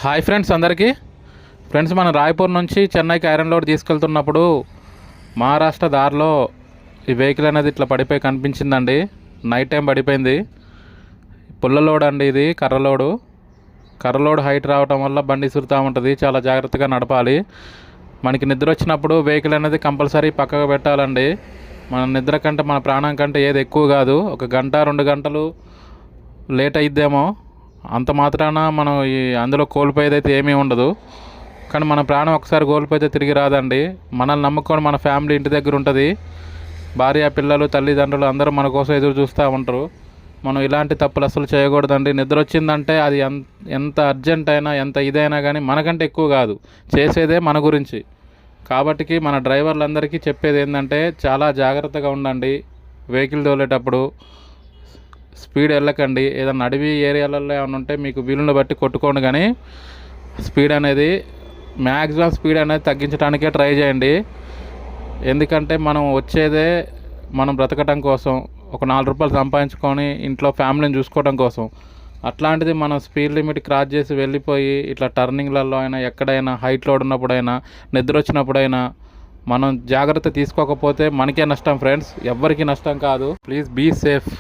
Hi friends అందరికీ. Friends, మన రాయ్పూర్ నుంచి చెన్నైకి ఐరన్ లోడ్ తీసుకెళ్తున్నప్పుడు మహారాష్ట్ర దారిలో ఈ వెహికల్ అనేది ఇట్లా పడిపోయి కనిపించిందండి. నైట్ టైం పడిపోయింది. పుల్ల లోడ్ అండి, ఇది కర్రలోడు హైట్ రావటం వల్ల బండి సురుతూ ఉంటుంది. చాలా జాగ్రత్తగా నడపాలి. మనకి నిద్ర వచ్చినప్పుడు వెహికల్ అనేది కంపల్సరీ పక్కకు పెట్టాలండి. మన నిద్ర కంటే మన ప్రాణం కంటే ఏది ఎక్కువ కాదు. ఒక గంట 2 గంటలు లేట్ అయిద్దేమో, అంత మాత్రాన మనం అందులో కోల్పోయేదైతే ఏమీ ఉండదు. కానీ మన ప్రాణం ఒకసారి కోల్పోతే తిరిగి రాదండి. మనల్ని నమ్ముకొని మన ఫ్యామిలీ ఇంటి దగ్గర ఉంటుంది. భార్య, పిల్లలు, తల్లిదండ్రులు అందరూ మన కోసం ఎదురు చూస్తూ ఉంటారు. మనం ఇలాంటి తప్పులు అసలు చేయకూడదండి. నిద్ర వచ్చిందంటే అది ఎంత అర్జెంట్ అయినా, ఎంత ఇదైనా కానీ మనకంటే ఎక్కువ కాదు, చేసేదే మన గురించి. కాబట్టి మన డ్రైవర్లందరికీ చెప్పేది ఏంటంటే, చాలా జాగ్రత్తగా ఉండండి. వెహికల్ తోలేటప్పుడు స్పీడ్ వెళ్ళకండి. ఏదైనా అడవి ఏరియాలలో ఏమైనా ఉంటే మీకు వీలుని బట్టి కొట్టుకోండి, కానీ స్పీడ్ అనేది మ్యాక్సిమం స్పీడ్ అనేది తగ్గించడానికే ట్రై చేయండి. ఎందుకంటే మనం వచ్చేదే మనం బ్రతకటం కోసం, ఒక 4 రూపాయలు సంపాదించుకొని ఇంట్లో ఫ్యామిలీని చూసుకోవడం కోసం. అట్లాంటిది మనం స్పీడ్ లిమిట్ క్రాస్ చేసి వెళ్ళిపోయి ఇట్లా టర్నింగ్లలో అయినా, ఎక్కడైనా హైట్ లోడ్ ఉన్నప్పుడైనా, నిద్ర వచ్చినప్పుడైనా మనం జాగ్రత్త తీసుకోకపోతే మనకే నష్టం ఫ్రెండ్స్, ఎవ్వరికీ నష్టం కాదు. Please be safe.